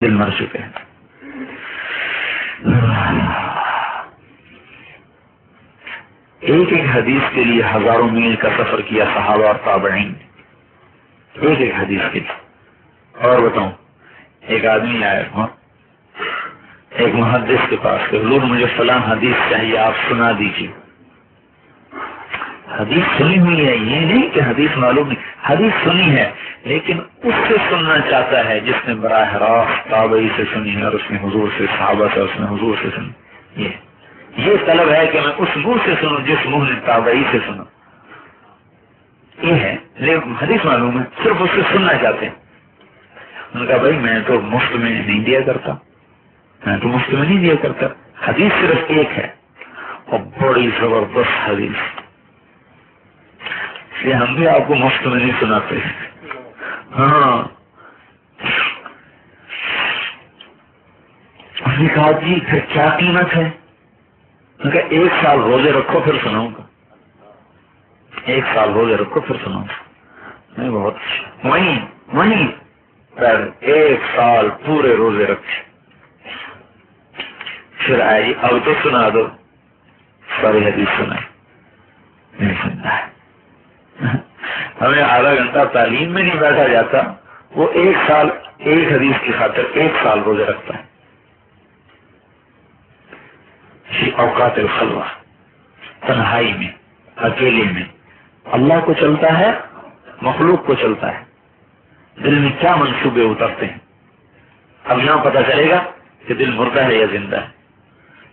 دل مر چکے ہیں. ایک ایک حدیث کے لیے ہزاروں میل کا سفر کیا صحابہ اور تابعین، ایک ایک حدیث کے لیے. اور بتاؤں، ایک آدمی آیا ایک محدث کے پاس کہ حضور مجھے فلاں حدیث چاہیے، آپ سنا دیجیے. حدیث سنی ہوئی ہے، یہ نہیں کہ حدیث معلوم نہیں، حدیث سنی ہے لیکن اس سے سننا چاہتا ہے جس نے براہ راست تابعی سے سنی ہے اور اس نے حضور سے، صحابہ سے، اس نے حضور سے سنی. یہ طلب ہے کہ میں اس منہ سے سنوں جس منہ نے تابعی سے سنا. یہ ہے، لیکن حدیث معلوم ہے، صرف اس سے سننا چاہتے ہیں. انہوں نے کہا بھائی میں تو مفت میں نہیں دیا کرتا، حدیث صرف ایک ہے اور بڑی زبردست حدیث، اس لیے ہم بھی آپ کو مفت میں نہیں سناتے. ہاں، اس نے کہا جی پھر کیا قیمت ہے؟ میں کہا 1 سال روزے رکھو پھر سناؤں گا. 1 سال روزے رکھو پھر سناؤں گا. نہیں، بہت اچھا. وہیں پھر 1 سال پورے روزے رکھے. پھر آئی اب تو سنا دو، ساری حدیث سنائی. نہیں سنتا ہے، ہمیں آدھا گھنٹہ تعلیم میں نہیں بیٹھا جاتا، وہ 1 سال ایک حدیث کی خاطر 1 سال روزے رکھتا ہے. اوقات الخلوہ، تنہائی میں، اکیلے میں اللہ کو چلتا ہے، مخلوق کو چلتا ہے، دل میں کیا منصوبے اترتے ہیں. اب یہاں پتہ چلے گا کہ دل مردہ ہے یا زندہ ہے.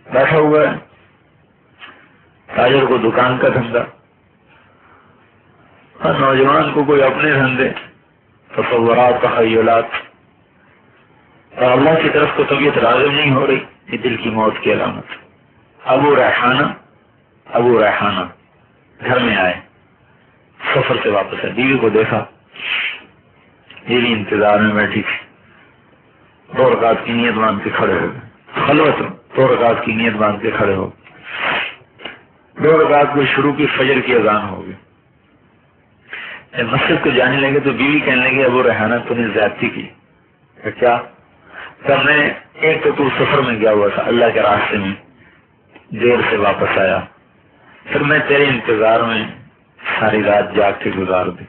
بیٹھا ہوا ہے تاجر کو دکان کا دھندا، اور نوجوان کو کوئی اپنے دھندے، تصورات، تخیلات، اور اللہ کی طرف کو طبیعت راغب نہیں ہو رہی. یہ دل کی موت کی علامت. ابو ریحانہ گھر میں آئے، سفر سے واپس ہے. بیوی کو دیکھا، بیوی انتظار میں بیٹھی تھی. 2 رکعت کی نیت باندھ کے کھڑے ہو گئے. خلوت 2 رکعت کی نیت باندھ کے کھڑے ہو گئے. 2 رکعت کو شروع کی، فجر کی اذان ہو گئی. مسجد کو جانے لگے تو بیوی کہنے لگی ابو ریحانہ تو نے زیادتی کی. کیا؟ تب میں ایک تو سفر میں گیا ہوا تھا، اللہ کے راستے میں دیر سے واپس آیا، پھر میں تیرے انتظار میں ساری رات جاگ کے گزار دی.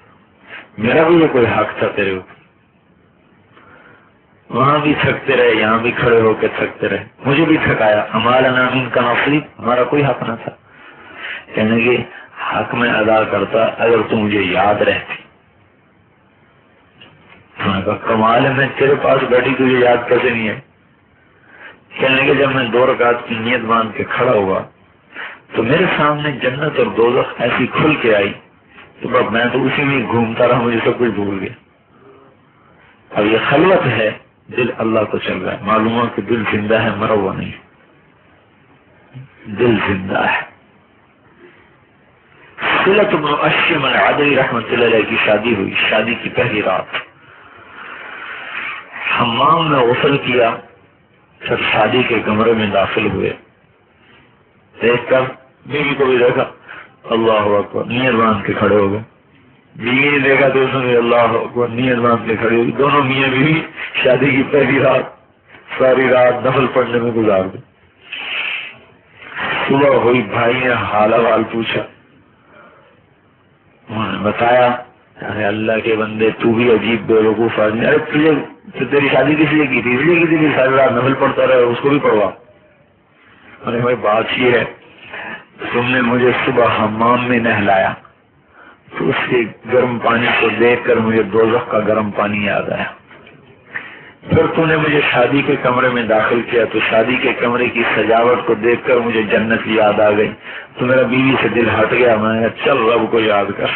میرا بھی یہ کوئی حق تھا تیرے اوپر؟ وہاں بھی تھکتے رہے، یہاں بھی کھڑے ہو کے تھکتے رہے، مجھے بھی تھکایا. ہمارا من کا نصیب، ہمارا کوئی حق نہ تھا. کہنے کے حق میں ادا کرتا اگر تو مجھے یاد رہتی. کمال ہے، میں تیرے پاس بیٹھی تجھے یاد کیسے نہیں ہے؟ کہنے کے جب میں 2 رکعت کی نیت باندھ کے کھڑا ہوا تو میرے سامنے جنت اور دوزخ ایسی کھل کے آئی تو اب میں تو اسی میں گھومتا رہا، مجھے سب کچھ بھول گیا. اب یہ خلوت ہے، دل اللہ کو چل رہا ہے. معلوم ہو کہ دل زندہ ہے، مرا ہوا نہیں. دل زندہ ہے. صلت بن اشم العدوی رحمۃ اللہ علیہ کی شادی ہوئی. شادی کی پہلی رات حمام میں غسل کیا، پھر شادی کے کمرے میں داخل ہوئے. دیکھ کر بیوی کو بھی دیکھا، اللہ اکبر، نیت باندھ کے کھڑے ہو گئے. بیوی نے دیکھا تو اس نے اللہ اکبر، نیت باندھ کے کھڑے ہوئی. دونوں میاں بیوی شادی کی پہلی رات ساری رات نفل پڑھنے میں گزار دی. صبح ہوئی، بھائی نے حال احوال پوچھا، انہوں نے بتایا ارے اللہ کے بندے تو بھی عجیب بے وقوف آدمی. ارے تجھے تیری شادی کس لیے کی تھی؟ اس لیے کی تھی کہ ساری رات نفل پڑھتا رہے، اس کو بھی پڑھوا. ارے بھائی بات یہ ہے، تم نے مجھے صبح حمام میں نہلایا تو اس کے گرم پانی کو دیکھ کر مجھے دوزخ کا گرم پانی یاد آیا. پھر تم نے مجھے شادی کے کمرے میں داخل کیا تو شادی کے کمرے کی سجاوٹ کو دیکھ کر مجھے جنت یاد آ گئی تو میرا بیوی سے دل ہٹ گیا. میں نے چل رب کو یاد کر.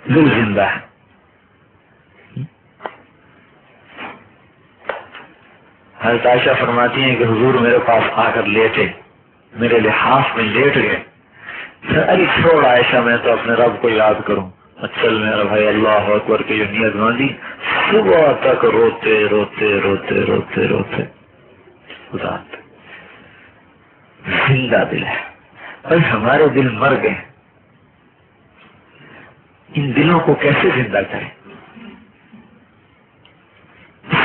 دل زندہ ہے. حضرت عائشہ فرماتی ہیں کہ حضور میرے پاس آ کر لیٹے، میرے لحاف میں لیٹ گئے. ارے چھوڑ عائشہ، میں تو اپنے رب کو یاد کروں. اچھا میرا بھائی اللہ اکبر کی جو نیت باندھی، صبح تک روتے روتے روتے روتے روتے ذات زندہ دل ہے. بھائی ہمارے دل مر گئے، ان دلوں کو کیسے زندہ کریں؟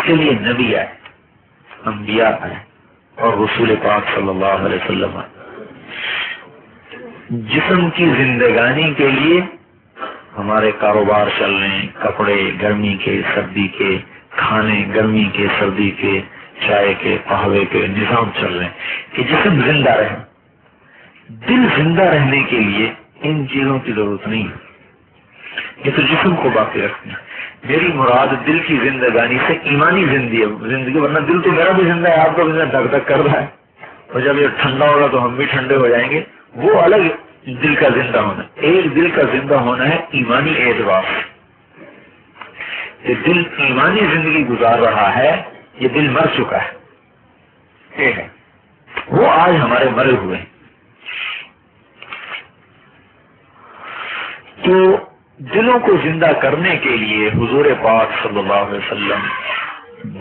کے لیے نبی آئے، انبیاء آئے اور رسول پاک صلی اللہ علیہ وسلم آئے۔ جسم کی زندگانی کے لیے ہمارے کاروبار چل رہے ہیں، کپڑے گرمی کے سردی کے، کھانے گرمی کے سردی کے، چائے کے قہوے کے نظام چل رہے ہیں کہ جسم زندہ رہے۔ دل زندہ رہنے کے لیے ان چیزوں کی ضرورت نہیں ہے، یہ تو جسم کو باقی رکھنا ہے۔ میری مراد دل کی زندگانی سے ایمانی زندگی، ورنہ دل تو میرا بھی زندہ ہے، آپ کا بھی زندہ دھک دھک کر رہا ہے، اور جب یہ ٹھنڈا ہوگا تو ہم بھی ٹھنڈے ہو جائیں گے۔ وہ الگ دل کا زندہ ہونا، ایک دل کا زندہ ہونا ہے ایمانی اعتبار سے۔ یہ دل ایمانی زندگی گزار رہا ہے، یہ دل مر چکا ہے، یہ ہے وہ آج ہمارے مرے ہوئے ہیں۔ تو دلوں کو زندہ کرنے کے لیے حضور پاک صلی اللہ علیہ وسلم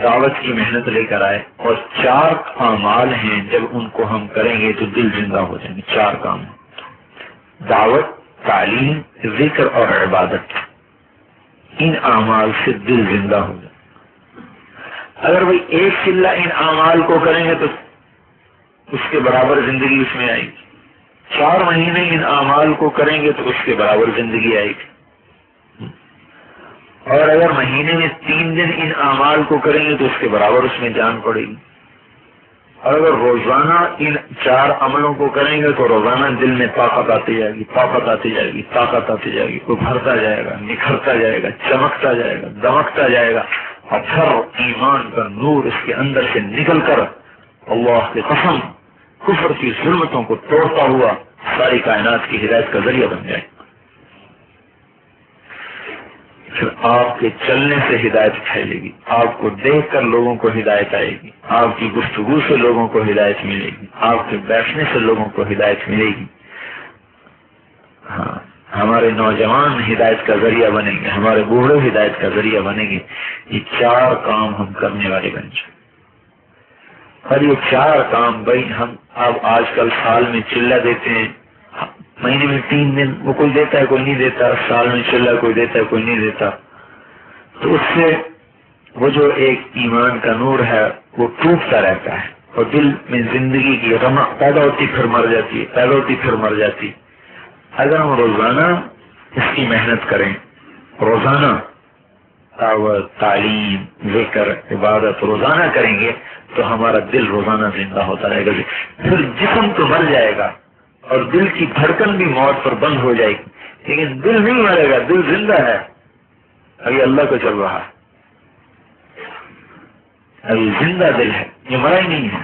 دعوت کی محنت لے کر آئے، اور 4 اعمال ہیں جب ان کو ہم کریں گے تو دل زندہ ہو جائیں گے۔ 4 کام: دعوت، تعلیم، ذکر اور عبادت۔ ان اعمال سے دل زندہ ہو جائے۔ اگر وہی ایک چلہ ان اعمال کو کریں گے تو اس کے برابر زندگی اس میں آئے گی، 4 مہینے ان اعمال کو کریں گے تو اس کے برابر زندگی آئے گی، اور اگر مہینے میں 3 دن ان اعمال کو کریں گے تو اس کے برابر اس میں جان پڑے گی، اور اگر روزانہ ان 4 عملوں کو کریں گے تو روزانہ دل میں طاقت آتی جائے گی، طاقت آتی جائے گی، طاقت آتی جائے گی، وہ بھرتا جائے گا، نکھرتا جائے گا، چمکتا جائے گا، دمکتا جائے گا، اور پھر ایمان کا نور اس کے اندر سے نکل کر اللہ کی قسم کفر کی ظلمتوں کو توڑتا ہوا ساری کائنات کی ہدایت کا ذریعہ بن جائے۔ پھر آپ کے چلنے سے ہدایت پھیلے گی، آپ کو دیکھ کر لوگوں کو ہدایت آئے گی، آپ کی گفتگو سے لوگوں کو ہدایت ملے گی، آپ کے بیٹھنے سے لوگوں کو ہدایت ملے گی۔ ہاں، ہمارے نوجوان ہدایت کا ذریعہ بنیں گے، ہمارے بوڑھے ہدایت کا ذریعہ بنیں گے۔ یہ 4 کام ہم کرنے والے بن جائیں، اور یہ 4 کام بھائی ہم اب آج کل سال میں چلہ دیتے ہیں، مہینے میں 3 دن، وہ کوئی دیتا ہے کوئی نہیں دیتا، سال میں چلہ کوئی دیتا ہے کوئی نہیں دیتا، تو اس سے وہ جو ایک ایمان کا نور ہے وہ ٹوٹتا رہتا ہے، اور دل میں زندگی کی رمق پیدا ہوتی پھر مر جاتی ہے، پیدا ہوتی پھر مر جاتی۔ اگر ہم روزانہ اس کی محنت کریں، روزانہ دعوت، تعلیم، ذکر، عبادت روزانہ کریں گے تو ہمارا دل روزانہ زندہ ہوتا رہے گا۔ پھر جسم تو مر جائے گا اور دل کی دھڑکن بھی موت پر بند ہو جائے گی، لیکن دل نہیں مرے گا، دل زندہ ہے، ابھی اللہ کو چل رہا ہے، ابھی زندہ دل ہے، یہ مرا ہی نہیں ہے۔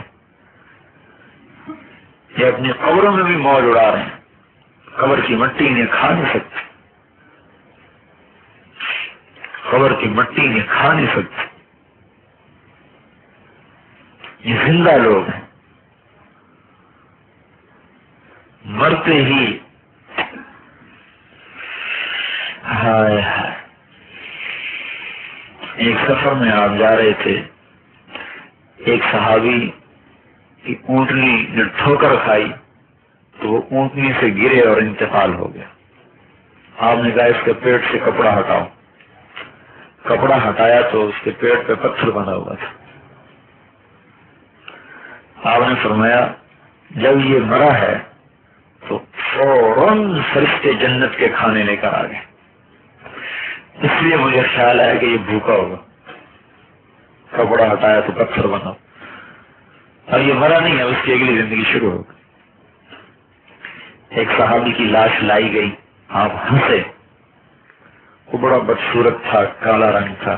یہ اپنی قبروں میں بھی موج اڑا رہے ہیں، قبر کی مٹی انہیں کھا نہیں سکتی، قبر کی مٹی انہیں کھا نہیں سکتی، یہ زندہ لوگ ہیں۔ مرتے ہی ہائے ہائے، ایک سفر میں آپ جا رہے تھے، ایک صحابی کی اونٹنی نے ٹھوکر کھائی تو وہ اونٹنی سے گرے اور انتقال ہو گیا۔ آپ نے کہا اس کے پیٹ سے کپڑا ہٹاؤ، کپڑا ہٹایا تو اس کے پیٹ پہ پتھر بنا ہوا تھا۔ آپ نے فرمایا جب یہ مرا ہے تو فوراً فرشتے جنت کے کھانے لے کر آ گئے، اس لیے مجھے خیال آیا کہ یہ بھوکا ہوگا، کپڑا ہٹایا تو پتھر بنا، اور یہ مرا نہیں ہے، اس کی اگلی زندگی شروع ہو گئی۔ ایک صحابی کی لاش لائی گئی، آپ ہنسے، وہ بڑا بدصورت تھا، کالا رنگ تھا۔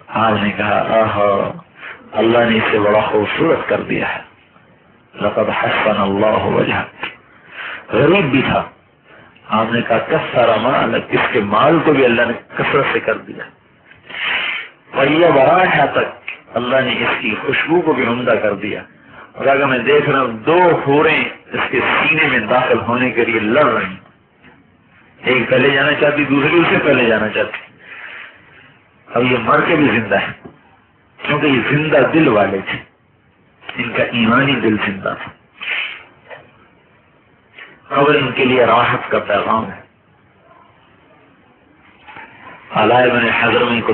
آپ نے کہا آہا، اللہ نے اسے بڑا خوبصورت کر دیا ہے، لقد حسن اللہ وجہ۔ غریب بھی تھا، آپ نے کہا کثر مالک، اس کے مال کو بھی اللہ نے کثرت سے کر دیا، طیب رائحہ تک اللہ نے اس کی خوشبو کو بھی عمدہ کر دیا۔ اور اگر میں دیکھ رہا ہوں 2 حوریں اس کے سینے میں داخل ہونے کے لیے لڑ رہی ہیں، ایک پہلے جانا چاہتی، دوسری اسے پہلے جانا چاہتی، اب یہ مر کے بھی زندہ ہے، کیونکہ یہ زندہ دل والے تھے، ان کا ایمانی دل زندہ تھا۔ قبر ان کے لیے راحت کا پیغام ہے۔ علاء بن حضرمی کو